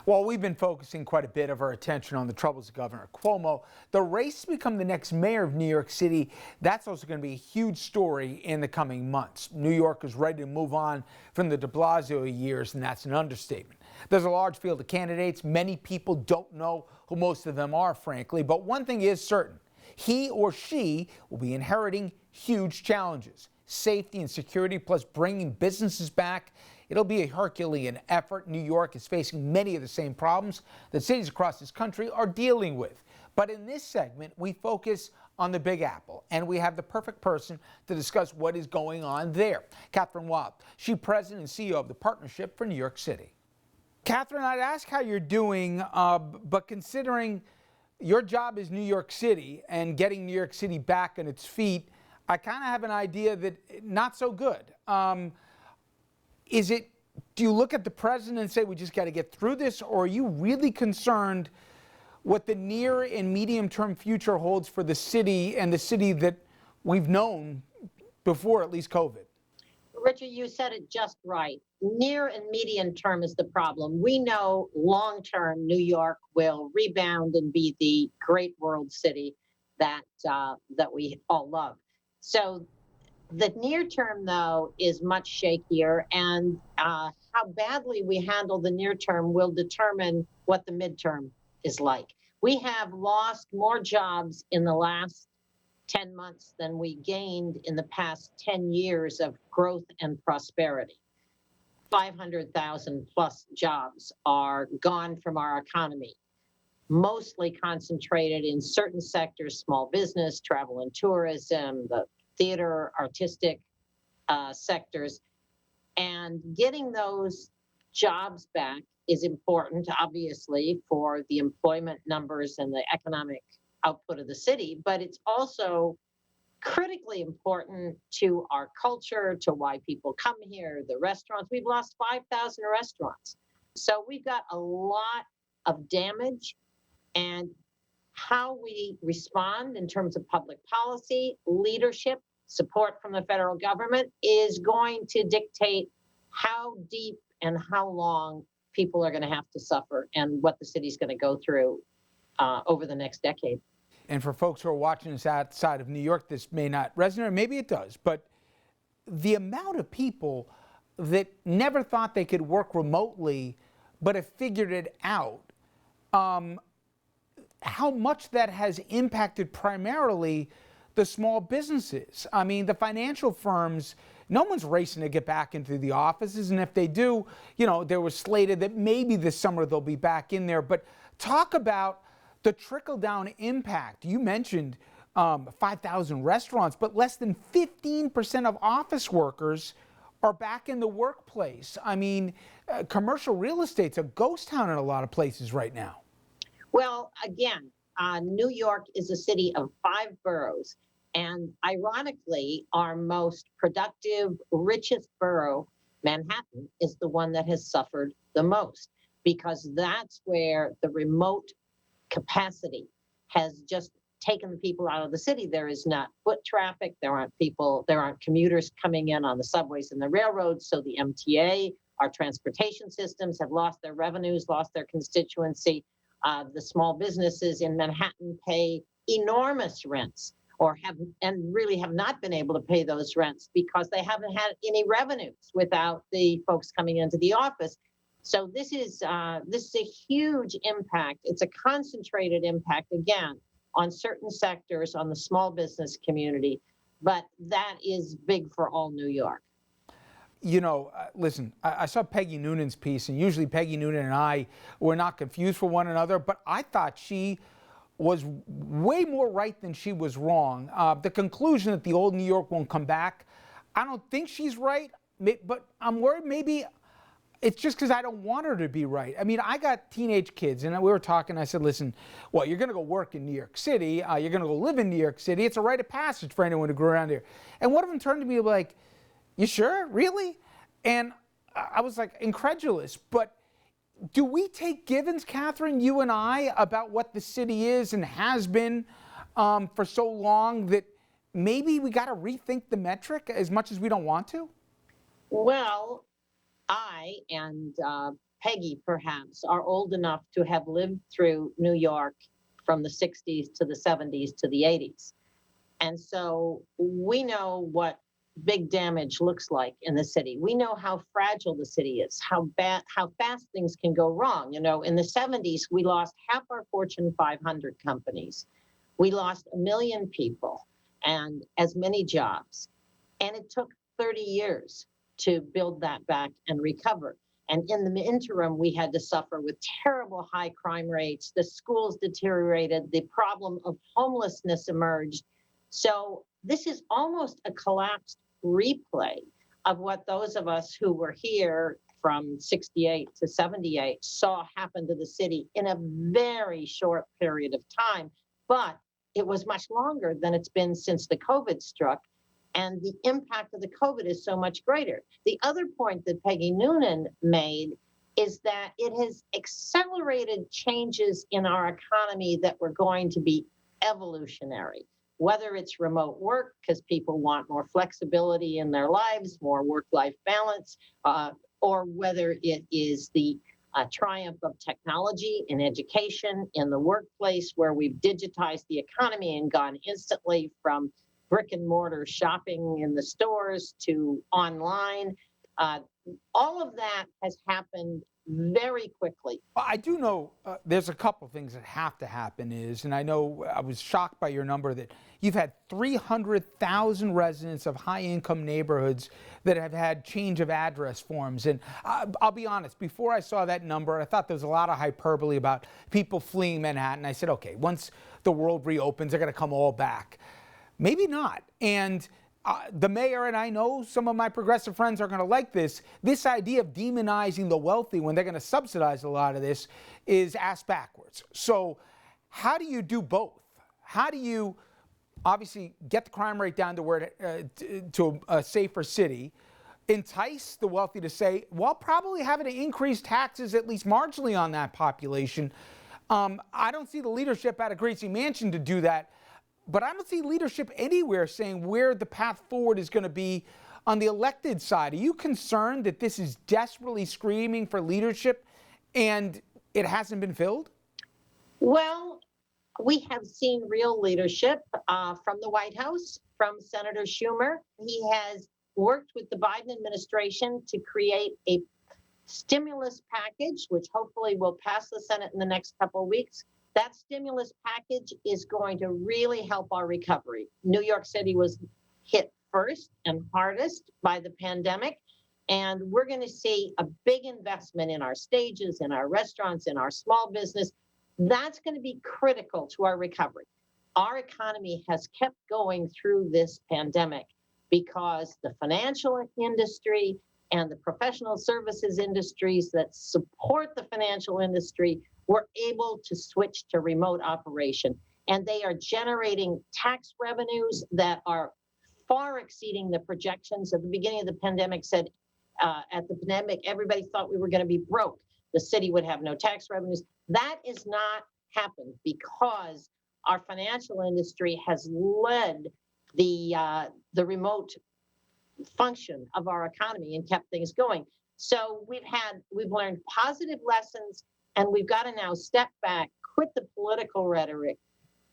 Well, we've been focusing quite a bit of our attention on the troubles of Governor Cuomo. The race to become the next mayor of New York City, that's also going to be a huge story in the coming months. New York is ready to move on from the de Blasio years, and that's an understatement. There's a large field of candidates. Many people don't know who most of them are, frankly, but one thing is certain. He or she will be inheriting huge challenges. Safety and security, plus bringing businesses back. It'll be a Herculean effort. New York is facing many of the same problems that cities across this country are dealing with. But in this segment, we focus on the Big Apple, and we have the perfect person to discuss what is going on there. Kathryn Wylde, she's president and CEO of the Partnership for New York City. Kathryn, I'd ask how you're doing, but considering your job is New York City and getting New York City back on its feet, I kind of have an idea that not so good. Do you look at the president and say we just got to get through this, or are you really concerned what the near and medium term future holds for the city and the city that we've known before at least COVID? Richard, you said it just right. Near and medium term is the problem. We know long term New York will rebound and be the great world city that we all love. So the near term, though, is much shakier, and how badly we handle the near term will determine what the midterm is like. We have lost more jobs in the last 10 months than we gained in the past 10 years of growth and prosperity. 500,000 plus jobs are gone from our economy, mostly concentrated in certain sectors: small business, travel and tourism, the theater, artistic sectors. And getting those jobs back is important, obviously, for the employment numbers and the economic output of the city, but it's also critically important to our culture, to why people come here, the restaurants. We've lost 5,000 restaurants. So we've got a lot of damage, and how we respond in terms of public policy, leadership, support from the federal government is going to dictate how deep and how long people are going to have to suffer and what the city's going to go through over the next decade. And for folks who are watching this outside of New York, this may not resonate, maybe it does, but the amount of people that never thought they could work remotely but have figured it out, how much that has impacted primarily the small businesses. I mean, the financial firms, no one's racing to get back into the offices, and if they do, there was slated that maybe this summer they'll be back in there. But talk about the trickle-down impact. You mentioned 5,000 restaurants, but less than 15% of office workers are back in the workplace. I mean, commercial real estate's a ghost town in a lot of places right now. Well, again, New York is a city of 5 boroughs. And ironically, our most productive, richest borough, Manhattan, is the one that has suffered the most, because that's where the remote capacity has just taken the people out of the city. There is not foot traffic. There aren't commuters coming in on the subways and the railroads. So the MTA, our transportation systems, have lost their revenues, lost their constituency. The small businesses in Manhattan pay enormous rents, really have not been able to pay those rents because they haven't had any revenues without the folks coming into the office. So this is a huge impact. It's a concentrated impact, again, on certain sectors, on the small business community, but that is big for all New York. Listen, I saw Peggy Noonan's piece, and usually Peggy Noonan and I were not confused for one another, but I thought she was way more right than she was wrong. The conclusion that the old New York won't come back, I don't think she's right, but I'm worried maybe it's just because I don't want her to be right. I mean, I got teenage kids, and we were talking. I said, listen, well, you're going to go work in New York City. You're going to go live in New York City. It's a rite of passage for anyone who grew around here. And one of them turned to me like, you sure? Really? And I was like incredulous. But do we take givens, Kathryn, you and I, about what the city is and has been for so long that maybe we got to rethink the metric as much as we don't want to? Well, I and Peggy perhaps are old enough to have lived through New York from the 60s to the 70s to the 80s. And so we know what big damage looks like in the city. We know how fragile the city is, how fast things can go wrong. You know, in the 70s, we lost half our Fortune 500 companies. We lost 1 million people and as many jobs. And it took 30 years to build that back and recover. And in the interim, we had to suffer with terrible high crime rates. The schools deteriorated. The problem of homelessness emerged. So this is almost a collapsed replay of what those of us who were here from 68 to 78 saw happen to the city in a very short period of time. But it was much longer than it's been since the COVID struck. And the impact of the COVID is so much greater. The other point that Peggy Noonan made is that it has accelerated changes in our economy that were going to be evolutionary. Whether it's remote work, because people want more flexibility in their lives, more work-life balance, or whether it is the triumph of technology in education, in the workplace, where we've digitized the economy and gone instantly from brick and mortar shopping in the stores to online. All of that has happened very quickly. Well, I do know there's a couple things that have to happen and I know I was shocked by your number that you've had 300,000 residents of high-income neighborhoods that have had change of address forms. And I'll be honest, before I saw that number, I thought there was a lot of hyperbole about people fleeing Manhattan. I said, okay, once the world reopens, they're going to come all back. Maybe not. And the mayor, and I know some of my progressive friends are going to like this idea of demonizing the wealthy when they're going to subsidize a lot of this is ass backwards. So how do you do both? How do you obviously get the crime rate down to where to a safer city, entice the wealthy to say, while probably having to increase taxes at least marginally on that population? I don't see the leadership out of Gracie Mansion to do that. But I don't see leadership anywhere saying where the path forward is going to be on the elected side. Are you concerned that this is desperately screaming for leadership and it hasn't been filled? Well, we have seen real leadership from the White House, from Senator Schumer. He has worked with the Biden administration to create a stimulus package, which hopefully will pass the Senate in the next couple of weeks. That stimulus package is going to really help our recovery. New York City was hit first and hardest by the pandemic, and we're going to see a big investment in our stages, in our restaurants, in our small business. That's going to be critical to our recovery. Our economy has kept going through this pandemic because the financial industry and the professional services industries that support the financial industry were able to switch to remote operation. And they are generating tax revenues that are far exceeding the projections. At the beginning of the pandemic said, at the pandemic, everybody thought we were going to be broke. The city would have no tax revenues. That is not happened because our financial industry has led the remote function of our economy and kept things going. So we've learned positive lessons, and we've got to now step back, quit the political rhetoric,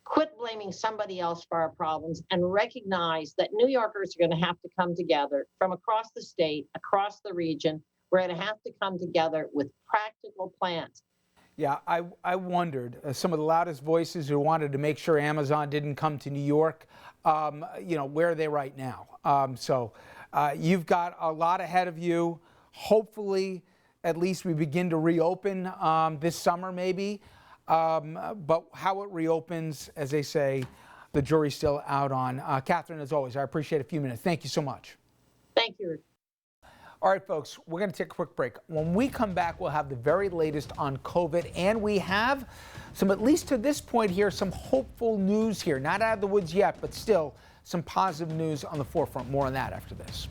quit blaming somebody else for our problems, and recognize that New Yorkers are going to have to come together from across the state, across the region. We're going to have to come together with practical plans. Yeah, I wondered, some of the loudest voices who wanted to make sure Amazon didn't come to New York, where are they right now? So you've got a lot ahead of you. Hopefully, at least we begin to reopen this summer maybe. But how it reopens, as they say, the jury's still out on. Kathryn, as always, I appreciate a few minutes. Thank you so much. Thank you. All right, folks, we're going to take a quick break. When we come back, we'll have the very latest on COVID, and we have some, at least to this point here, some hopeful news here. Not out of the woods yet, but still some positive news on the forefront. More on that after this.